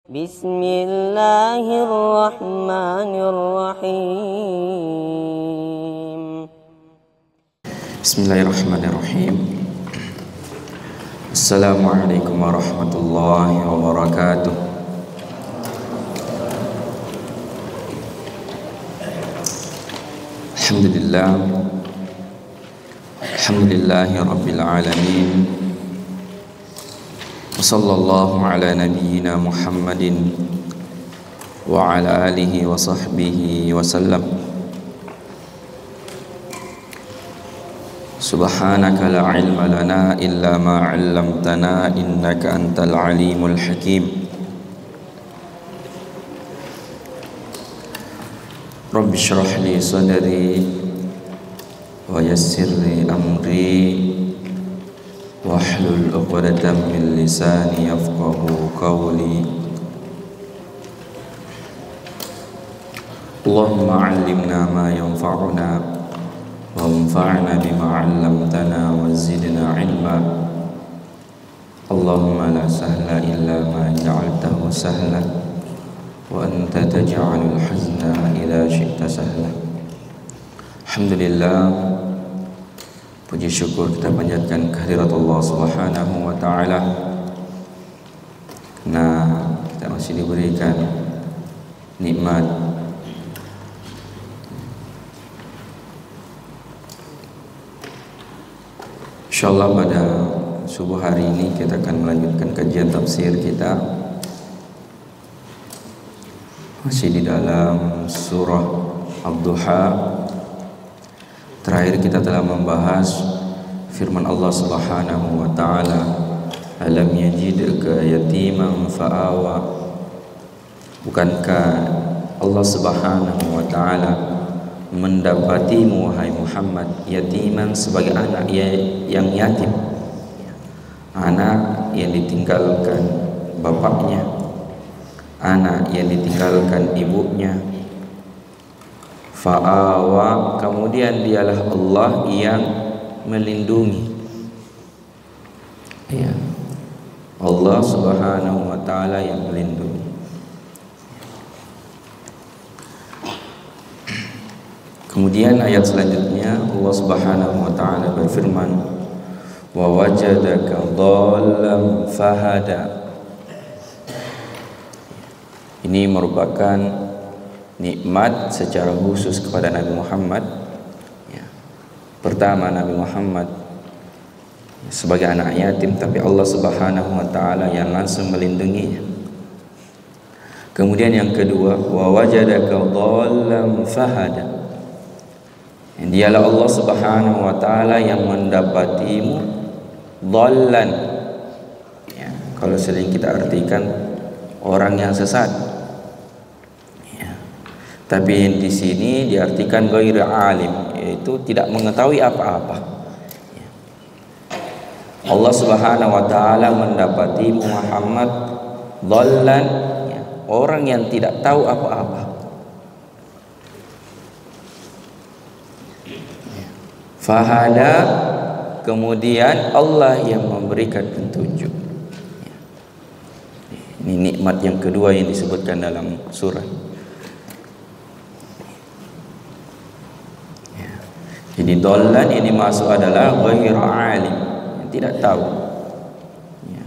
Bismillahirrahmanirrahim. Bismillahirrahmanirrahim. Assalamualaikum warahmatullahi wabarakatuh. Alhamdulillahi rabbil alamin. Wassallallahu ala nabiyyina Muhammadin wa ala alihi wa sahbihi wa sallam. Subhanaka la ilma lana illa ma 'allamtana innaka antal alimul hakim. Rabbi shrah li sadri wa yassir li amri wahlul 'uqdatam min lisani yafqahu qawli. Allahumma 'allimna ma yanfa'una wanfa'na bima 'allamtana wa zidna 'ilma. Allahumma la sahla illa ma ja'altahu sahla wa anta taj'alul hazna idza syi'ta sahla. Alhamdulillah, puji syukur kita panjatkan kehadirat Allah Subhanahu wa taala. Nah, kita masih diberikan nikmat insyaallah pada subuh hari ini kita akan melanjutkan kajian tafsir kita masih di dalam surah Ad-Duha. Terakhir kita telah membahas firman Allah Subhanahu wa taala, alam yajidka yatiman fa'awa. Bukankah Allah Subhanahu wa taala mendapatimu wahai Muhammad yatiman sebagai anak yang yatim, anak yang ditinggalkan bapaknya, anak yang ditinggalkan ibunya. Fa'awa, kemudian dialah Allah yang melindungi. Ya, Allah Subhanahu wa taala yang melindungi. Kemudian ayat selanjutnya Allah Subhanahu wa taala berfirman, wa wajadaka dhallan fahada. Ini merupakan nikmat secara khusus kepada Nabi Muhammad. Ya. Pertama, Nabi Muhammad sebagai anak yatim, tapi Allah Subhanahu wa taala yang langsung melindunginya. Kemudian yang kedua, wa wajadaka dhallan fahada. Dialah Allah Subhanahu wa taala yang mendapatimu dhallan. Ya, kalau sering kita artikan orang yang sesat. Tapi di sini diartikan ghairu alim, yaitu tidak mengetahui apa-apa. Allah Subhanahu wa taala mendapati Muhammad dhallan, orang yang tidak tahu apa-apa. Fahada, kemudian Allah yang memberikan petunjuk. Ini nikmat yang kedua yang disebutkan dalam surah. Jadi dhallan ini masuk adalah ghairu alim, yang tidak tahu. Ya.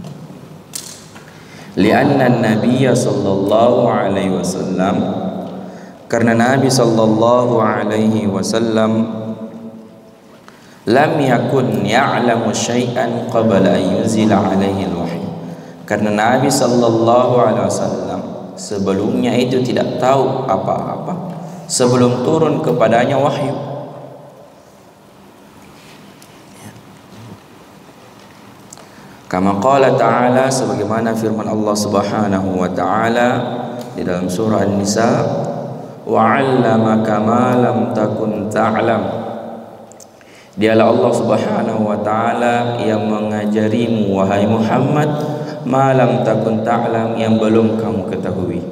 Lianna an-nabiy sallallahu alaihi wasallam, karena Nabi sallallahu alaihi wasallam lam yakun ya'lamu syai'an qabla an yunzila alaihi al-wahyi. Karena Nabi sallallahu alaihi wasallam sebelumnya itu tidak tahu apa-apa sebelum turun kepadanya wahyu. Kama qala ta'ala, sebagaimana firman Allah Subhanahu wa ta'ala di dalam surah An-Nisa, wa 'allamaka ma lam takun ta'lam. Dialah Allah Subhanahu wa ta'ala yang mengajarimu wahai Muhammad ma lam takun ta'lam, yang belum kamu ketahui.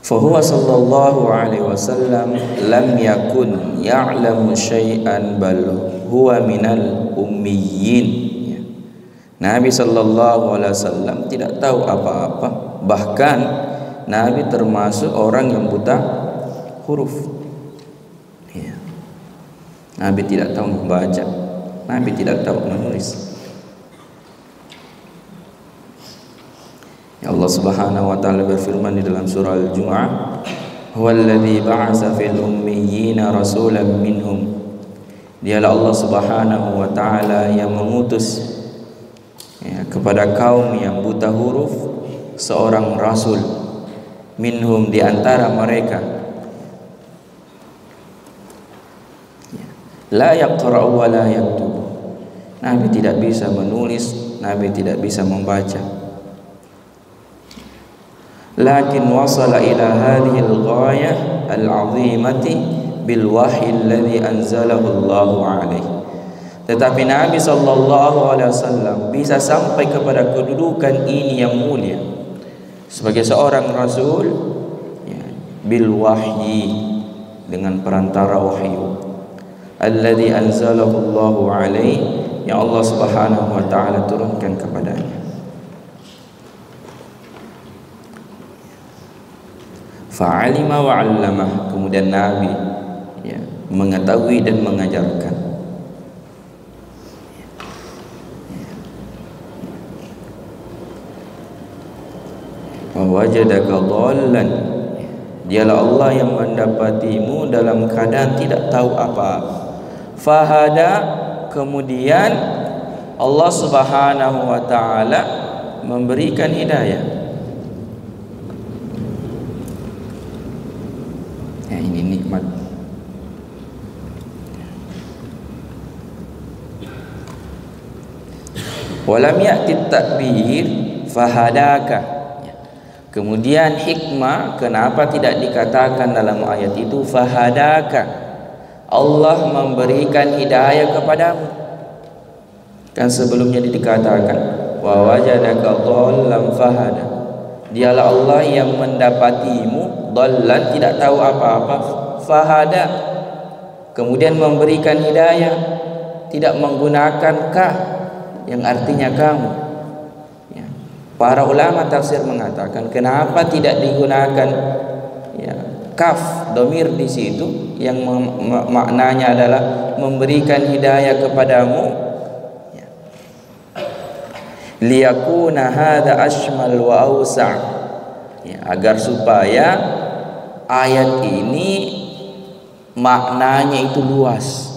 Fahuwa sallallahu alaihi wasallam lam yakun ya'lamu syai'an bal huwa minal ummiyin. Nabi sallallahu alaihi wasallam tidak tahu apa-apa, bahkan Nabi termasuk orang yang buta huruf. Nabi tidak tahu membaca, Nabi tidak tahu menulis. Ya Allah Subhanahu wa taala berfirman di dalam surah Al-Jumu'ah, "Huwallazi ba'atsa fil ummiyina rasulan minhum." Dialah Allah Subhanahu wa taala yang mengutus kepada kaum yang buta huruf seorang rasul, minhum, di antara mereka. La yaqra'u wa la yaktub. Nabi tidak bisa menulis, Nabi tidak bisa membaca. Lakin wasala ila hadhihi al-ghayah al-'azimati bil wahyi alladhi anzalahu Allah alaihi. Tetapi Nabi sallallahu alaihi wasallam bisa sampai kepada kedudukan ini yang mulia sebagai seorang rasul, bil wahyi, dengan perantara wahyu, alladhi anzalahu Allah alaihi, yang Allah Subhanahu wa taala turunkan kepadanya. Fa'alima wa 'allamah, kemudian Nabi mengetahui dan mengajarkan. Wa wajadaka dhallan, dialah Allah yang mendapatimu dalam keadaan tidak tahu apa-apa. Fahada, kemudian Allah Subhanahu wa taala memberikan hidayah. Ini nikmat. Walam ya'ti at-ta'bir fahadaka. Kemudian hikmah kenapa tidak dikatakan dalam ayat itu fahadaka, Allah memberikan hidayah kepadamu. Kan sebelumnya dikatakan wa wajadaka dhallan fahada, dialah Allah yang mendapatimu dhallan, tidak tahu apa-apa, fahada, kemudian memberikan hidayah, tidak menggunakan kah yang artinya kamu. Para ulama tafsir mengatakan kenapa tidak digunakan kaf, domir di situ yang maknanya adalah memberikan hidayah kepadamu. Liyakuna hadza ashmal wa awsa', agar supaya ayat ini maknanya itu luas,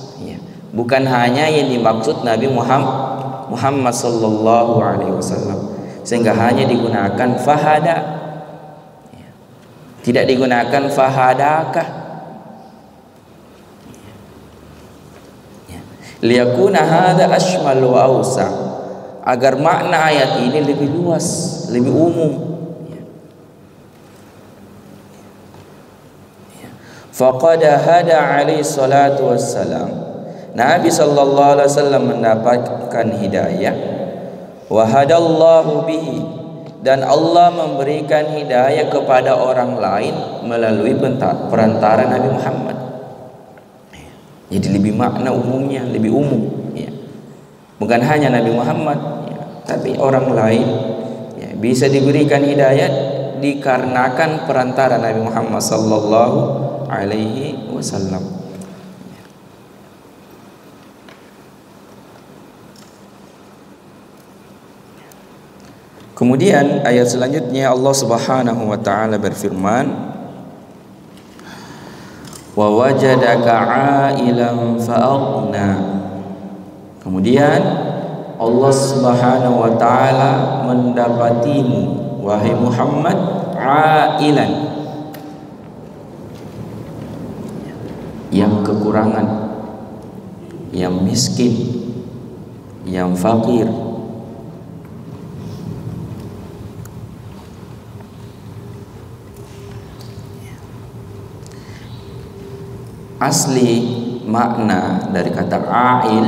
bukan hanya yang dimaksud Nabi Muhammad sallallahu alaihi wasallam, sehingga hanya digunakan fahada, tidak digunakan fahadakah. Liyakuna hadza ashmal wa awsa', agar makna ayat ini lebih luas, lebih umum. Faqad hada alaihi salatu wassalam, Nabi sallallahu alaihi wasallam mendapatkan hidayah. Wa hadallahu bihi, dan Allah memberikan hidayah kepada orang lain melalui perantara Nabi Muhammad. Jadi lebih makna umumnya, lebih umum, bukan hanya Nabi Muhammad, tapi orang lain bisa diberikan hidayah dikarenakan perantara Nabi Muhammad sallallahu alaihi wasallam. Kemudian ayat selanjutnya Allah Subhanahu wa taala berfirman, wa wajadaka 'ailan fa'aghna. Kemudian Allah Subhanahu wa taala mendapatimu wahai Muhammad 'ailan, yang kekurangan, yang miskin, yang fakir. Asli makna dari kata a'il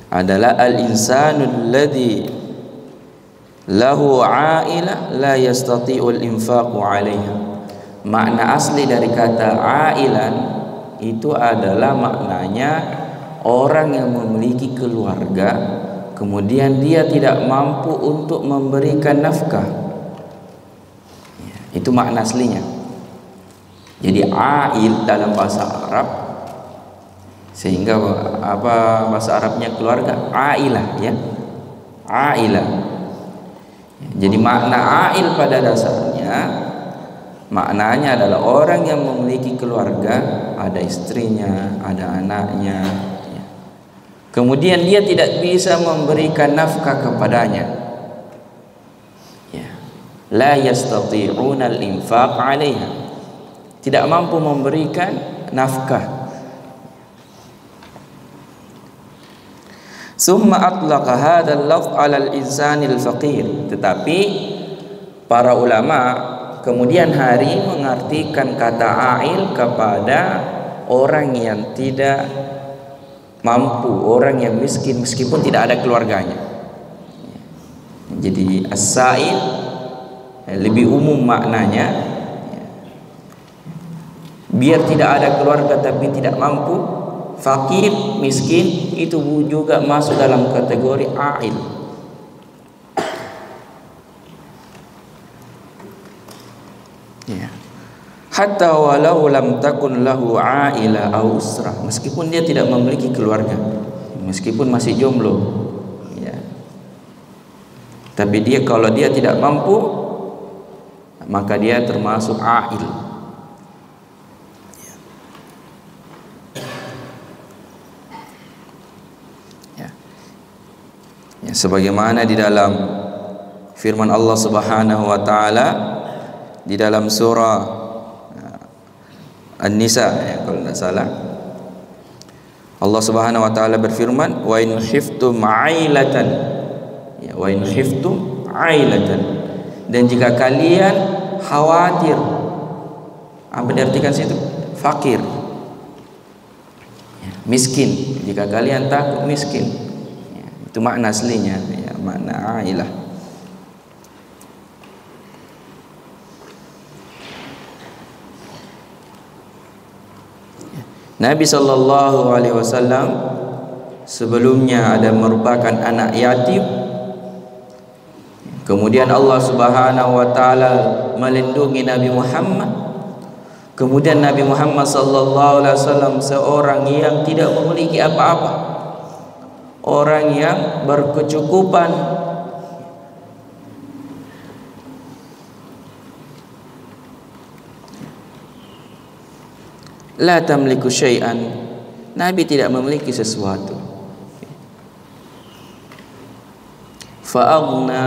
adalah al-insanul ladzi lahu a'ilah la yastati'ul infaqu 'alaiha. Makna asli dari kata ailan itu adalah maknanya orang yang memiliki keluarga kemudian dia tidak mampu untuk memberikan nafkah. Itu makna aslinya. Jadi ail dalam bahasa Arab, sehingga apa bahasa Arabnya keluarga, ailah ya. Ailah. Jadi makna ail pada dasarnya maknanya adalah orang yang memiliki keluarga, ada istrinya, ada anaknya, ya. Kemudian dia tidak bisa memberikan nafkah kepadanya, ya. La yastati'una al-infaq 'alaiha, tidak mampu memberikan nafkah. Summa atlaqa hadzal lafz 'ala al-insanil faqir. Tetapi para ulama kemudian hari mengartikan kata ail kepada orang yang tidak mampu, orang yang miskin meskipun tidak ada keluarganya. Jadi as-sa'il lebih umum maknanya, biar tidak ada keluarga tapi tidak mampu, fakir, miskin, itu juga masuk dalam kategori ail. Ya. Hatta walau lam takun lahu aila aw usrah, meskipun dia tidak memiliki keluarga, meskipun masih jomblo, ya. Tapi dia kalau dia tidak mampu, maka dia termasuk ail. Ya. Ya, sebagaimana di dalam firman Allah Subhanahu wa taala di dalam surah An-Nisa, ya, kalau tidak salah, Allah Subhanahu wa taala berfirman, wa in khiftum 'ailatan, ya, wa in khiftum 'ailatan, dan jika kalian khawatir, apa diartikan situ? Fakir, ya, miskin, jika kalian takut miskin, ya, itu makna aslinya, ya, makna ailah. Nabi sallallahu alaihi wasallam sebelumnya ada merupakan anak yatim. Kemudian Allah Subhanahu wa taala melindungi Nabi Muhammad. Kemudian Nabi Muhammad sallallahu alaihi wasallam seorang yang tidak memiliki apa-apa, orang yang berkecukupan. La tamliku syai'an, Nabi tidak memiliki sesuatu. Fa'aghna,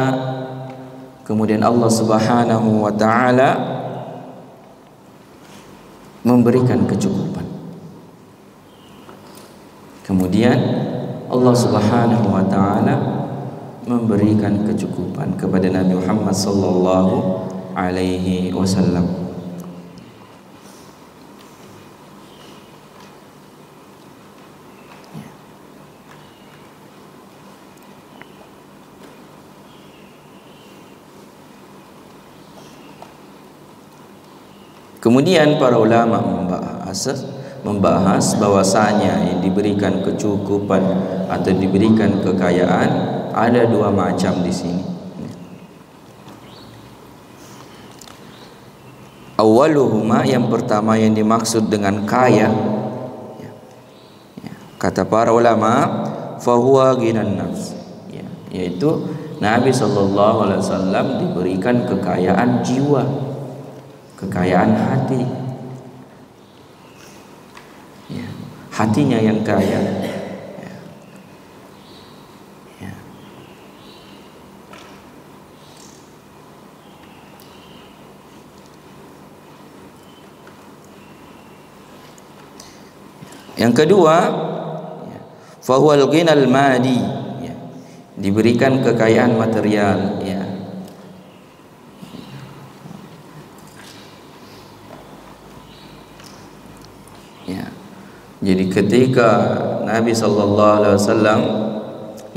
kemudian Allah Subhanahu wa taala memberikan kecukupan. Kemudian Allah Subhanahu wa taala memberikan kecukupan kepada Nabi Muhammad sallallahu alaihi wasallam. Kemudian para ulama membahas bahwasanya yang diberikan kecukupan atau diberikan kekayaan ada dua macam di sini. Awaluhuma, yang pertama yang dimaksud dengan kaya, kata para ulama, fahuwa ghinan nafs, yaitu Nabi sallallahu alaihi wasallam diberikan kekayaan jiwa, kekayaan hati, ya, hatinya yang kaya, ya. Ya. Yang kedua, ya, fahuwal ghinal madi, ya, diberikan kekayaan material, ya. Jadi ketika Nabi sallallahu alaihi wasallam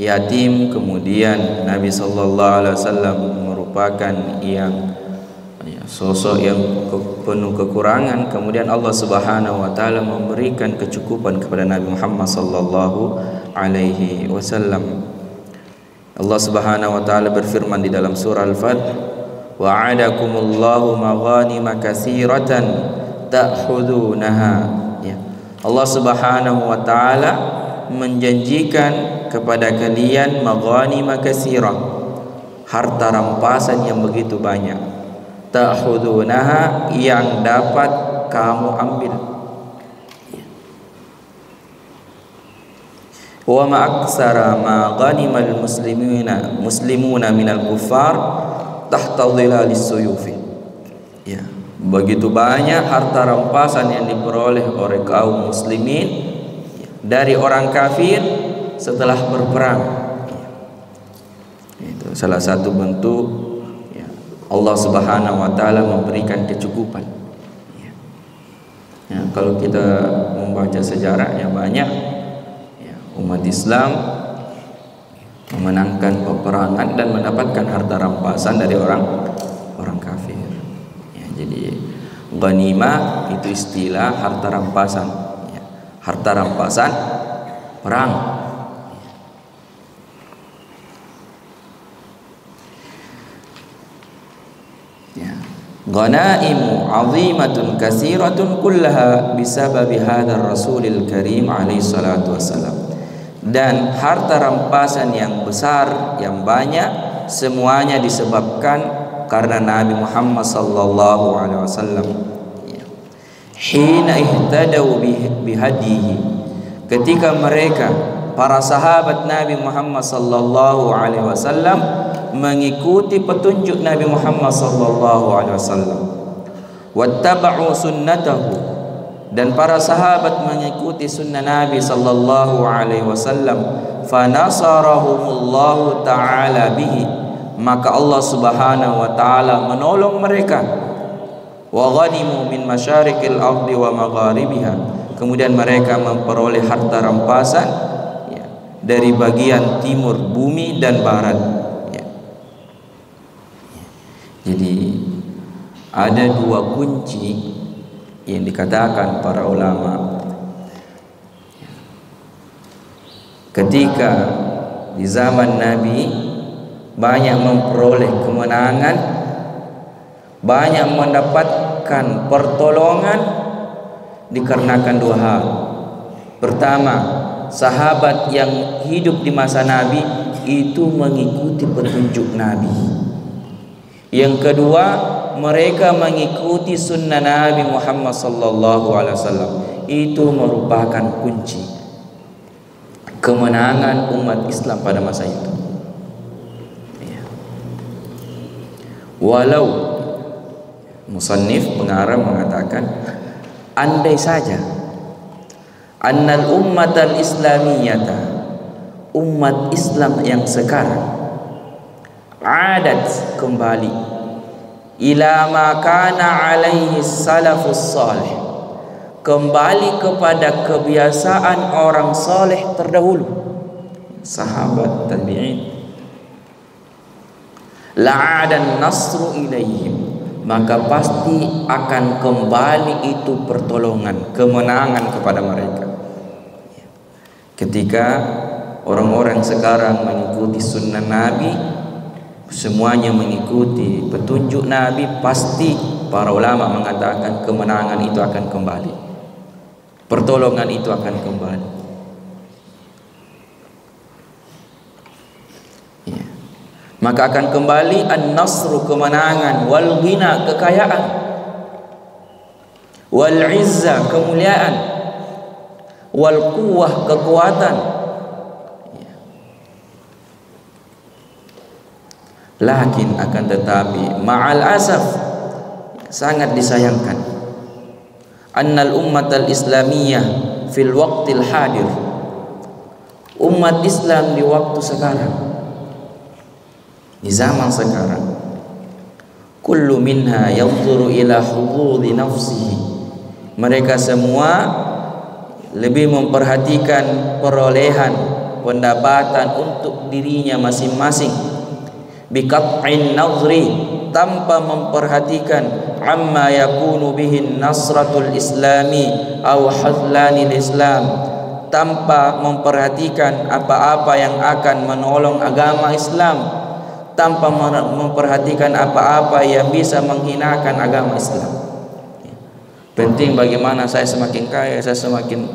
yatim, kemudian Nabi sallallahu alaihi wasallam merupakan yang sosok yang penuh kekurangan, kemudian Allah Subhanahu wa taala memberikan kecukupan kepada Nabi Muhammad sallallahu alaihi wasallam. Allah Subhanahu wa taala berfirman di dalam surah Al-Fath, wa'adakumullahu maghanima katsiratan ta'khudunaha. Ya. Allah Subhanahu wa taala menjanjikan kepada kalian maghanima katsirah, harta rampasan yang begitu banyak, ta'khudunaha, yang dapat kamu ambil. Wa ma aksara ma ghanimal muslimuna minal kuffar tahta dhilalis suyufi. Ya, begitu banyak harta rampasan yang diperoleh oleh kaum muslimin dari orang kafir setelah berperang. Itu salah satu bentuk Allah Subhanahu wa taala memberikan kecukupan. Ya, kalau kita membaca sejarahnya banyak umat Islam memenangkan peperangan dan mendapatkan harta rampasan dari orang kafir. Ya, jadi ghanimah itu istilah harta rampasan. Ya, harta rampasan perang. Ya. Ghanaimu 'azimatun katsiratun kullaha bisababi hadzal rasulil karim alaihi salatu wassalam. Dan harta rampasan yang besar, yang banyak, semuanya disebabkan karena Nabi Muhammad sallallahu alaihi wasallam. Hina ihtadau bihadihi, ketika mereka para sahabat Nabi Muhammad sallallahu alaihi wasallam mengikuti petunjuk Nabi Muhammad sallallahu alaihi wasallam, wattaba'u sunnatahu, dan para sahabat mengikuti sunnah Nabi sallallahu alaihi wasallam, fanasarahumullahu ta'ala bihi, maka Allah Subhanahu wa taala menolong mereka. Wa ghanimu min masyariqil ardi wa magharibiha, kemudian mereka memperoleh harta rampasan dari bagian timur bumi dan barat. Jadi ada dua kunci yang dikatakan para ulama ketika di zaman Nabi banyak memperoleh kemenangan, banyak mendapatkan pertolongan dikarenakan dua hal. Pertama, sahabat yang hidup di masa Nabi itu mengikuti petunjuk Nabi. Yang kedua, mereka mengikuti sunnah Nabi Muhammad sallallahu alaihi wasallam. Itu merupakan kunci kemenangan umat Islam pada masa itu. Walau musannif pengarang mengatakan, andai saja annal ummatal islamiyata, umat Islam yang sekarang, adat kembali ila ma kana alaihi salafus salih, kembali kepada kebiasaan orang saleh terdahulu, sahabat tabi'in, la'adan nasru ilaihim, maka pasti akan kembali itu pertolongan, kemenangan kepada mereka. Ketika orang-orang sekarang mengikuti sunnah Nabi, semuanya mengikuti petunjuk Nabi, pasti para ulama mengatakan kemenangan itu akan kembali, pertolongan itu akan kembali. Ya. Maka akan kembali an-nasru, kemenangan, wal ghina, kekayaan, wal izza, kemuliaan, wal quwwah, kekuatan. Lakin akan tetapi ma'al asaf, sangat disayangkan, annal ummatal islamiyah fil waqtil hadir, umat Islam di waktu sekarang, di zaman sekarang, kullu minha yanzuru ila hududi nafsihi, mereka semua lebih memperhatikan perolehan pendapatan untuk dirinya masing-masing, biqat'in nazri, tanpa memperhatikan amma yakunu bihin nasratul islami aw hazlanil islam, tanpa memperhatikan apa-apa yang akan menolong agama Islam, tanpa memperhatikan apa-apa yang bisa menghinakan agama Islam. Penting bagaimana saya semakin kaya, saya semakin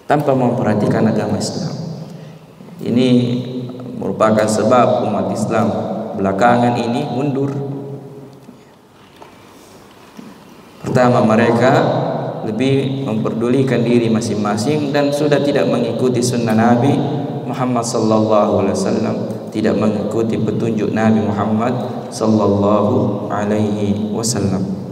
tanpa memperhatikan agama Islam. Ini merupakan sebab umat Islam belakangan ini mundur. Pertama, mereka lebih memperdulikan diri masing-masing dan sudah tidak mengikuti sunnah Nabi Muhammad sallallahu alaihi wasallam, tidak mengikuti petunjuk Nabi Muhammad sallallahu alaihi wasallam.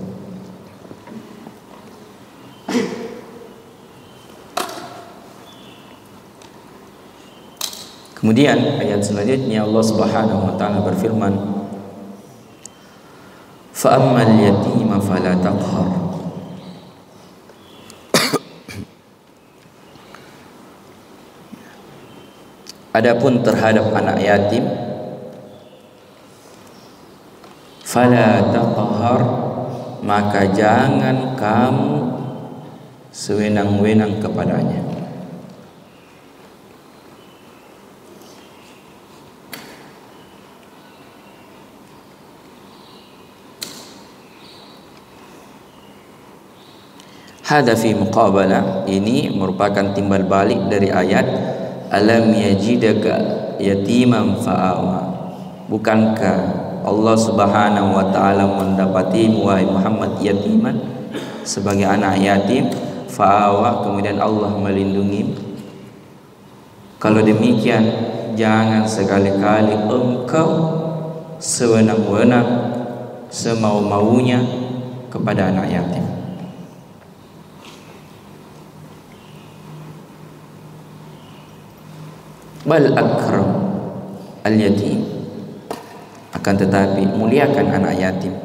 Kemudian ayat selanjutnya Allah Subhanahu wa taala berfirman, fa ammal yatima fala taqhar. Adapun terhadap anak yatim, fala taqhar, maka jangan kamu sewenang-wenang kepadanya. Hada fi muqabalah, ini merupakan timbal balik dari ayat alam yajidaka yatiman fa'awa. Bukankah Allah Subhanahu wa taala mendapatimu wahai Muhammad yatiman, sebagai anak yatim, fa'awa, kemudian Allah melindungi. Kalau demikian, jangan sekali-kali engkau sewenang-wenang semau-maunya kepada anak yatim. Bal akram al-yatim, akan tetapi muliakan anak yatim.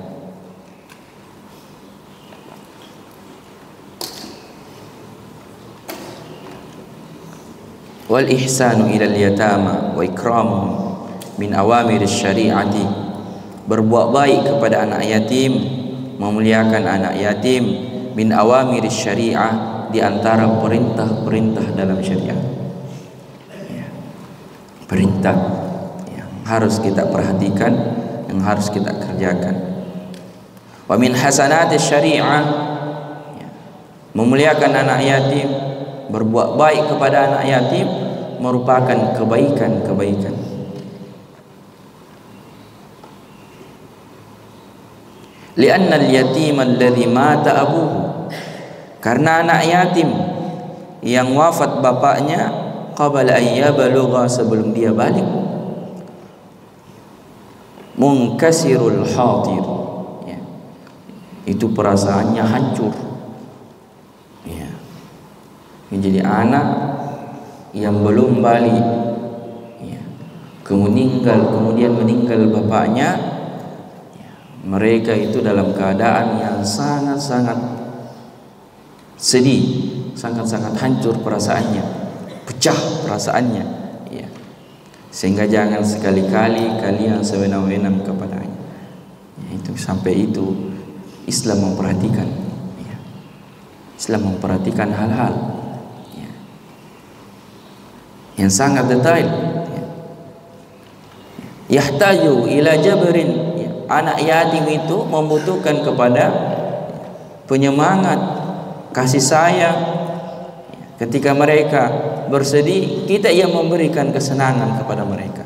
Wal ihsanu ila al-yatama wa ikramuhum min awamir syari'ati, berbuat baik kepada anak yatim, memuliakan anak yatim, min awamir syari'ah, di antara perintah-perintah dalam syariat. Perintah yang harus kita perhatikan, yang harus kita kerjakan. Wa min hasanati syari'ah, memuliakan anak yatim, berbuat baik kepada anak yatim merupakan kebaikan-kebaikan. Li'anna al-yatim alladhi mata abuhu, karena anak yatim yang wafat bapaknya qabla an yablugha, sebelum dia balik, munkasirul hatir, ya, itu perasaannya hancur, ya. Jadi anak yang belum balik, ya, kemudian meninggal bapaknya, ya, mereka itu dalam keadaan yang sangat-sangat sedih, sangat-sangat hancur perasaannya, pecah perasaannya, ya. Sehingga jangan sekali-kali kalian sewenang-wenang kepadanya, ya, itu sampai itu Islam memperhatikan, ya. Islam memperhatikan hal-hal, ya, yang sangat detail, ya. Yahtaju ila jabrin, ya. Anak yatim itu membutuhkan kepada penyemangat, kasih sayang. Ketika mereka bersedih, kita yang memberikan kesenangan kepada mereka.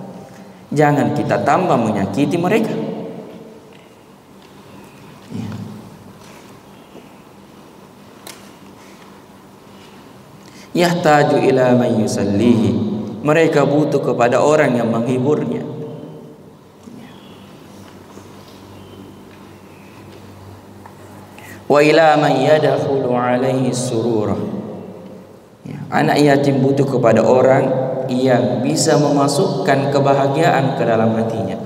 Jangan kita tambah menyakiti mereka. Yahtaju ila man yusallihi, mereka butuh kepada orang yang menghiburnya. Wa ila man yadkhulu alaihi surura, anak yatim butuh kepada orang yang bisa memasukkan kebahagiaan ke dalam hatinya.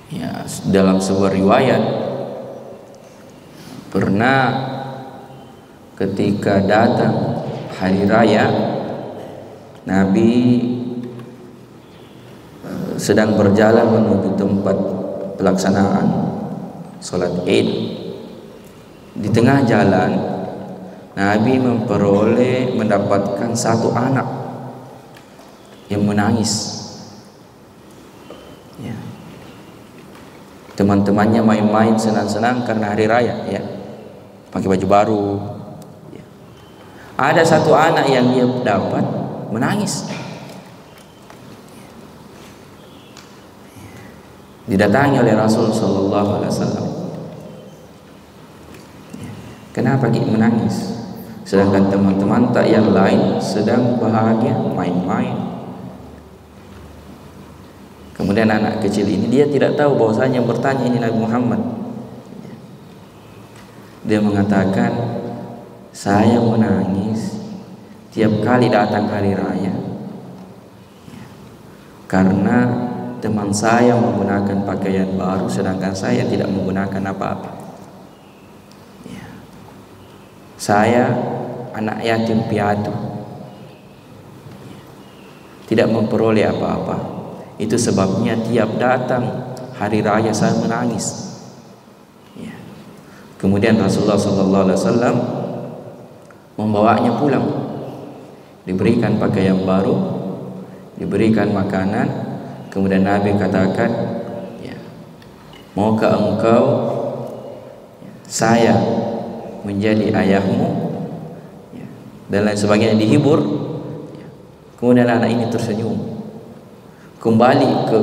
Ya, dalam sebuah riwayat Pernah ketika datang hari raya, Nabi sedang berjalan menuju tempat pelaksanaan sholat Id. Di tengah jalan, Nabi mendapatkan satu anak yang menangis. Ya. Teman-temannya main-main senang-senang karena hari raya, ya, pakai baju baru. Ya. Ada satu anak yang dia dapat menangis. Didatangi oleh Rasul Sallallahu Alaihi Wasallam. Kenapa dia menangis? Sedangkan teman-teman tak yang lain sedang bahagia main-main. Kemudian anak kecil ini dia tidak tahu bahwasanya yang bertanya ini Nabi Muhammad. Dia mengatakan, saya menangis tiap kali datang hari raya karena teman saya menggunakan pakaian baru sedangkan saya tidak menggunakan apa-apa. Saya anak yatim piatu, tidak memperoleh apa-apa. Itu sebabnya tiap datang hari raya saya menangis. Ya. Kemudian Rasulullah SAW membawanya pulang, diberikan pakaian baru, diberikan makanan. Kemudian Nabi katakan, ya, maukah engkau saya menjadi ayahmu, ya, dan lain sebagainya, dihibur. Ya. Kemudian anak ini tersenyum, kembali ke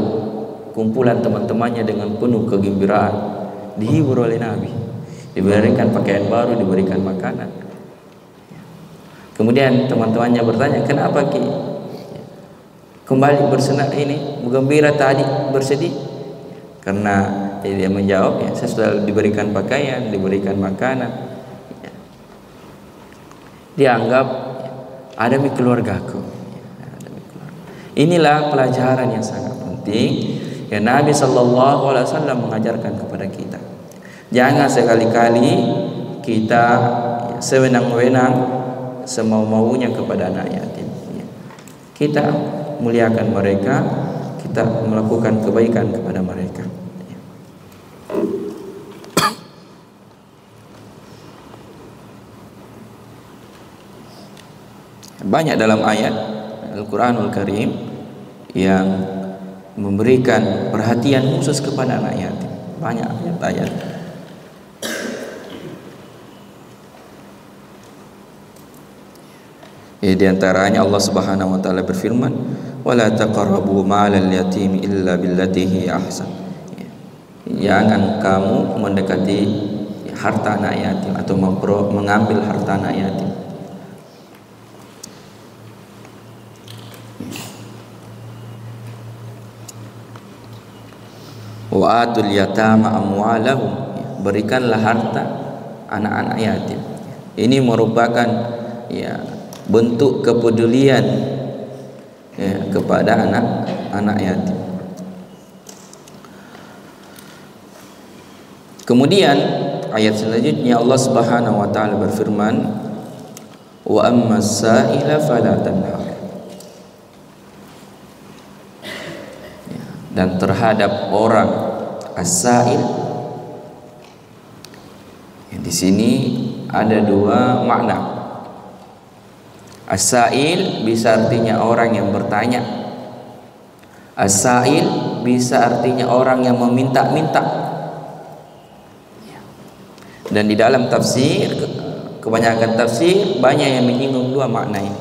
kumpulan teman-temannya dengan penuh kegembiraan, dihibur oleh Nabi, diberikan pakaian baru, diberikan makanan. Ya. Kemudian teman-temannya bertanya, kenapa Ki kembali bersenang ini, bergembira tadi bersedih? Karena dia menjawab, ya, saya sudah diberikan pakaian, diberikan makanan. Dianggap ada di keluargaku. Inilah pelajaran yang sangat penting yang Nabi Sallallahu Alaihi Wasallam mengajarkan kepada kita. Jangan sekali-kali kita sewenang-wenang semau-maunya kepada anak yatim. Kita muliakan mereka, kita melakukan kebaikan kepada mereka. Banyak dalam ayat Al-Quranul Karim yang memberikan perhatian khusus kepada anak yatim. Banyak ayat-ayat. Di antaranya Allah Subhanahu wa taala berfirman, "Wala taqrabu ma'al yatim illa billati hi ahsan." Jangan kamu mendekati harta anak yatim atau mengambil harta anak yatim. Wa atul yatama amwalahum, berikanlah harta anak-anak yatim. Ini merupakan, ya, bentuk kepedulian, ya, kepada anak yatim. Kemudian ayat selanjutnya Allah Subhanahu wa taala berfirman, wa ammas sa'ila fala tanhar. Dan terhadap orang as-sa'il, di sini ada dua makna. As-sa'il bisa artinya orang yang bertanya. As-sa'il bisa artinya orang yang meminta-minta. Dan di dalam tafsir, kebanyakan tafsir banyak yang menyinggung dua makna ini.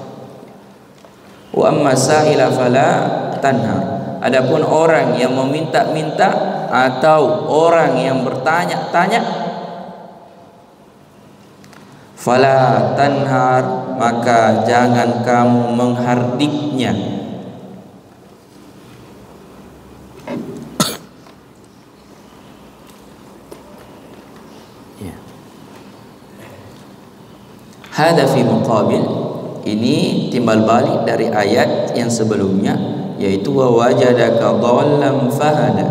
Wa amma sa'ila fala tanhar. Adapun orang yang meminta-minta atau orang yang bertanya-tanya, fala tanhar, maka jangan kamu menghardiknya. Hada fi muqabil, ini timbal balik dari ayat yang sebelumnya, yaitu wa wajadaka dhallam fahada.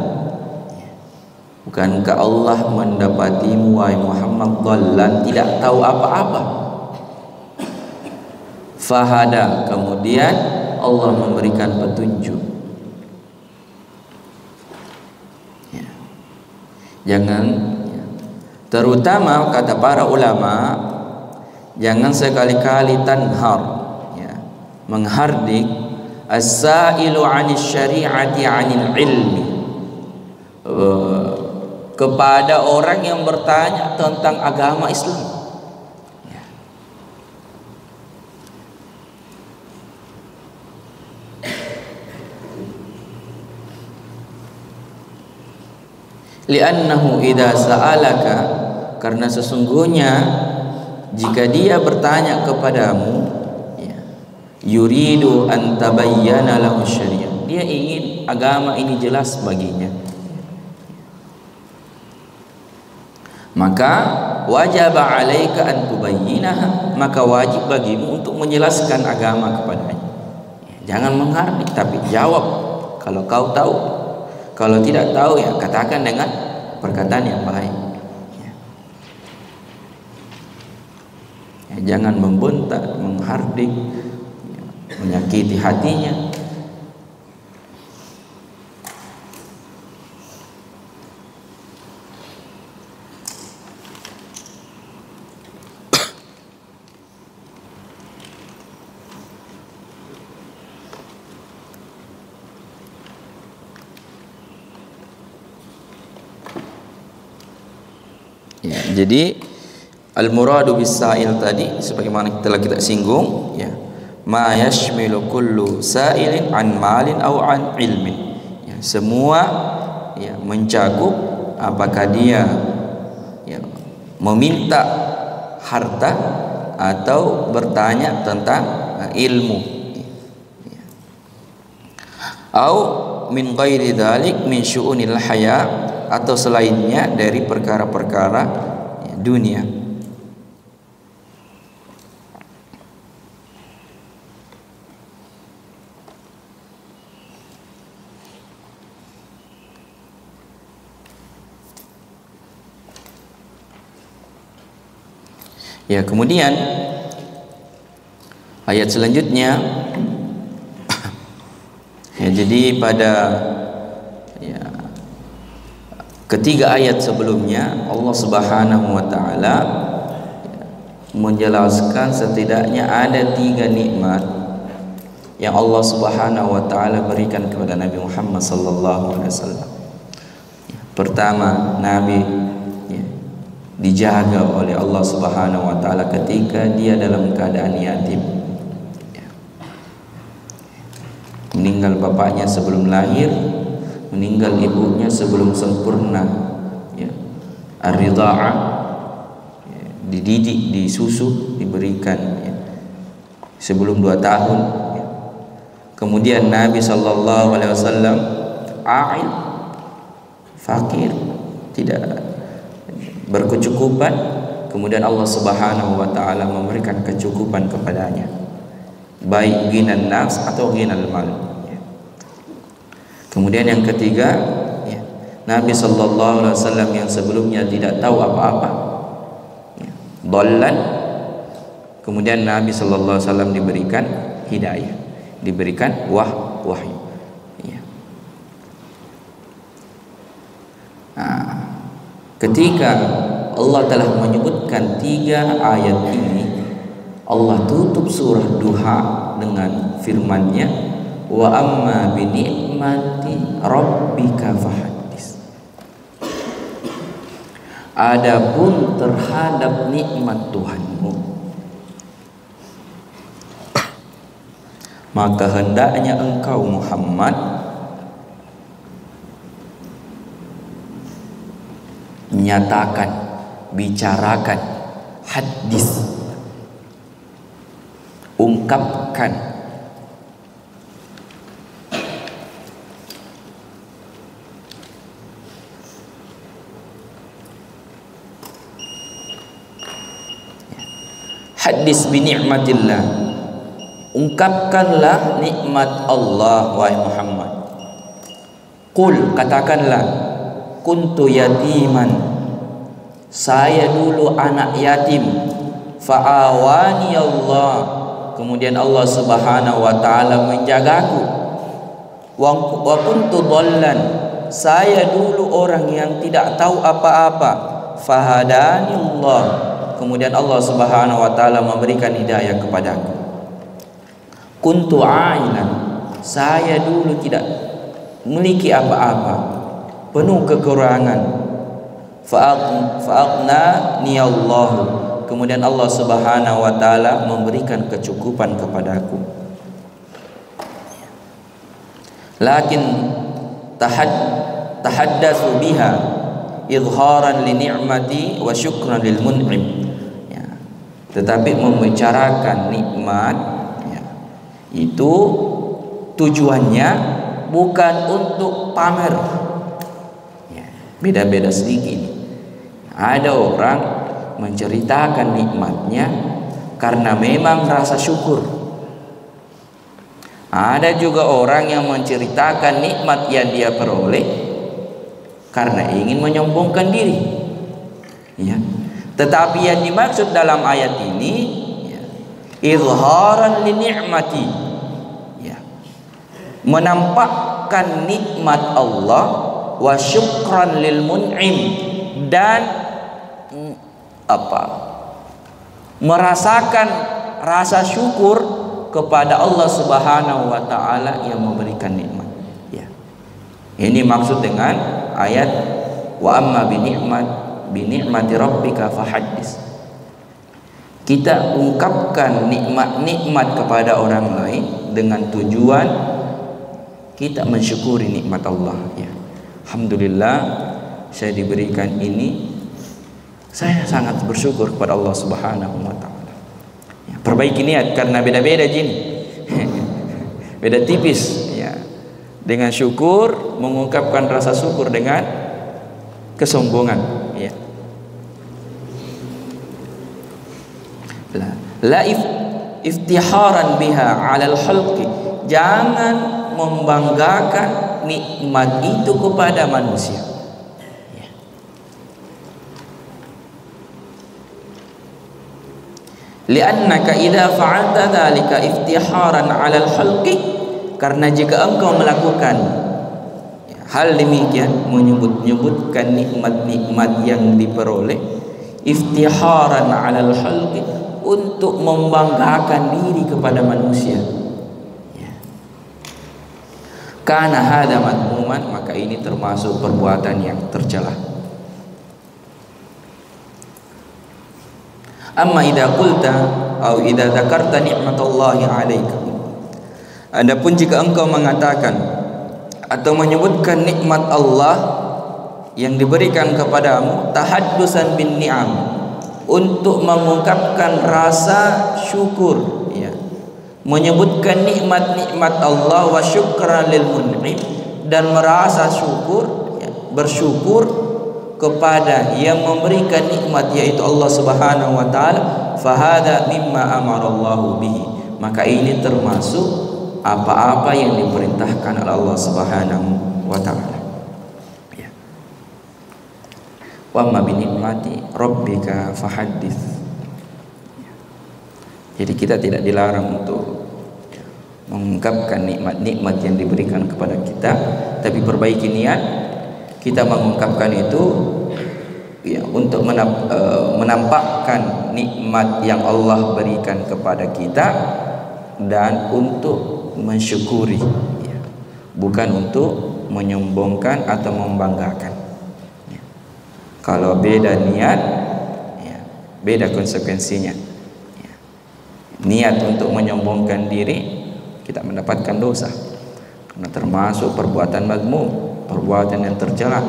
Bukankah Allah mendapatimu wahai Muhammad dhallan, tidak tahu apa-apa? Fahada, kemudian Allah memberikan petunjuk. Ya. Jangan, ya. Terutama kata para ulama, jangan sekali-kali tanhar, ya, menghardik as-sailu 'anis syari'ati 'anil ilmi, kepada orang yang bertanya tentang agama Islam. Ya. Li'annahu idza sa'alaka, karena sesungguhnya jika dia bertanya kepadamu, ya, yuridu an tabayyana lahu syariah, dia ingin agama ini jelas baginya, maka wajib 'alaika an tubayyinaha, maka wajib bagimu untuk menjelaskan agama kepadanya. Jangan menghardik, tapi jawab kalau kau tahu. Kalau tidak tahu, ya katakan dengan perkataan yang baik. Ya, jangan membentak, menghardik, ya, menyakiti hatinya. Ya, jadi al-muradu bis-sa'il tadi sebagaimana telah kita singgung, ya, ma yashmilu kullu sa'ilin an malin aw an ilmin. Ya, semua, ya, mencakup apakah dia, ya, meminta harta atau bertanya tentang ilmu. Ya. Au min ghairi dzalik min syu'unil haya, atau selainnya dari perkara-perkara, ya, dunia. Ya, kemudian ayat selanjutnya, ya, jadi pada, ya, ketiga ayat sebelumnya Allah Subhanahu wa taala, ya, menjelaskan setidaknya ada 3 nikmat yang Allah Subhanahu wa taala berikan kepada Nabi Muhammad sallallahu alaihi wasallam. Ya, pertama, Nabi, ya, dijaga oleh Allah Subhanahu wa taala ketika dia dalam keadaan yatim. Ya. Meninggal bapaknya sebelum lahir, meninggal ibunya sebelum sempurna, ya, ar-ridha'ah, ya, dididik, disusu, diberikan, ya, sebelum 2 tahun. Ya. Kemudian Nabi sallallahu alaihi wasallam a'il, fakir, tidak berkecukupan, kemudian Allah Subhanahu wa taala memberikan kecukupan kepadanya, baik ghinan nafs atau ghinal mal. Kemudian yang ketiga, ya, Nabi sallallahu alaihi wasallam yang sebelumnya tidak tahu apa-apa, ya, dhallan, kemudian Nabi sallallahu alaihi wasallam diberikan hidayah, diberikan wahyu. Ya. Nah, ketika Allah telah menyebutkan 3 ayat ini, Allah tutup surah Duha dengan firman-Nya, wa amma bi ni'mati rabbika fahaddits. Adapun terhadap nikmat Tuhanmu, maka hendaknya engkau Muhammad menyatakan, bicarakan, hadis, ungkapkan hadis bi ni'matillah, ungkapkanlah nikmat Allah wahai Muhammad. Qul, katakanlah, kuntu yatiman, saya dulu anak yatim, fa'awani Allah, kemudian Allah Subhanahu wa taala menjagaku. Wa kuntu dhallan, saya dulu orang yang tidak tahu apa-apa, fahadani Allah, kemudian Allah Subhanahu wa taala memberikan hidayah kepadaku. Kuntu ailan, saya dulu tidak memiliki apa-apa, penuh kekurangan, fa'aghnani Allah, kemudian Allah Subhanahu wa taala memberikan kecukupan kepadaku. Lakin tahaddatsu biha idharan li ni'mati wa syukran lil mun'im, ya. Tetapi membicarakan nikmat, ya, itu tujuannya bukan untuk pamer, ya. Beda-beda sedikit. Ada orang menceritakan nikmatnya karena memang rasa syukur. Ada juga orang yang menceritakan nikmat yang dia peroleh karena ingin menyombongkan diri, ya. Tetapi yang dimaksud dalam ayat ini, ya, izharan li ni'mati, ya, menampakkan nikmat Allah, wa syukran lil mun'im, dan merasakan rasa syukur kepada Allah Subhanahu wa taala yang memberikan nikmat, ya. Ini maksud dengan ayat wa amma bi ni'mati rabbika fahaddits. Kita ungkapkan nikmat-nikmat kepada orang lain dengan tujuan kita mensyukuri nikmat Allah, ya. Alhamdulillah saya diberikan ini, saya sangat bersyukur kepada Allah Subhanahu wa taala. Perbaiki niat karena beda-beda jin. Beda tipis, ya. Dengan syukur mengungkapkan rasa syukur dengan kesombongan, ya. La iftiharan biha 'alal khalqi, jangan membanggakan nikmat itu kepada manusia. Li'annaka idza fa'alta dzalika iftiharan 'alal khalqi, karena jika engkau melakukan hal demikian, menyebut-nyebutkan nikmat-nikmat yang diperoleh, iftiharan 'alal khalqi, untuk membanggakan diri kepada manusia, ya. Kana hadza madmuman, maka ini termasuk perbuatan yang tercela. Amma idza qulta atau idza dzakarta ni'matallahi 'alaika, adapun jika engkau mengatakan atau menyebutkan nikmat Allah yang diberikan kepadamu, tahaddusan bin ni'am, untuk mengungkapkan rasa syukur, ya, menyebutkan nikmat-nikmat Allah, wa syukran lil mun'im, dan merasa syukur, ya, bersyukur kepada yang memberikan nikmat, yaitu Allah Subhanahu wa taala, fahada mimma amarallahu bihi, maka ini termasuk apa-apa yang diperintahkan oleh Allah Subhanahu wa taala, ya. Wa ma bi ni'mati rabbika fahaddits. Jadi kita tidak dilarang untuk mengungkapkan nikmat-nikmat yang diberikan kepada kita, tapi perbaiki niat kita mengungkapkan itu, ya, untuk menampakkan nikmat yang Allah berikan kepada kita dan untuk mensyukuri, ya, bukan untuk menyombongkan atau membanggakan, ya. Kalau beda niat, ya, beda konsekuensinya, ya. Niat untuk menyombongkan diri, kita mendapatkan dosa karena termasuk perbuatan mazmum, perbuatan yang tercela.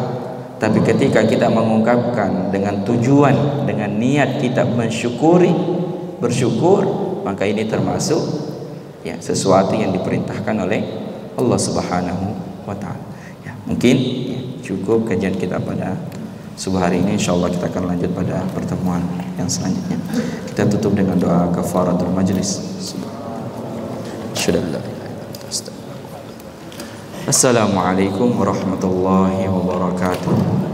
Tapi ketika kita mengungkapkan dengan tujuan, dengan niat kita mensyukuri, bersyukur, maka ini termasuk, ya, sesuatu yang diperintahkan oleh Allah Subhanahu wa taala, ya. Mungkin, ya, cukup kajian kita pada subuh hari ini. Insyaallah kita akan lanjut pada pertemuan yang selanjutnya. Kita tutup dengan doa kafaratul majlis. Assalamualaikum warahmatullahi wabarakatuh.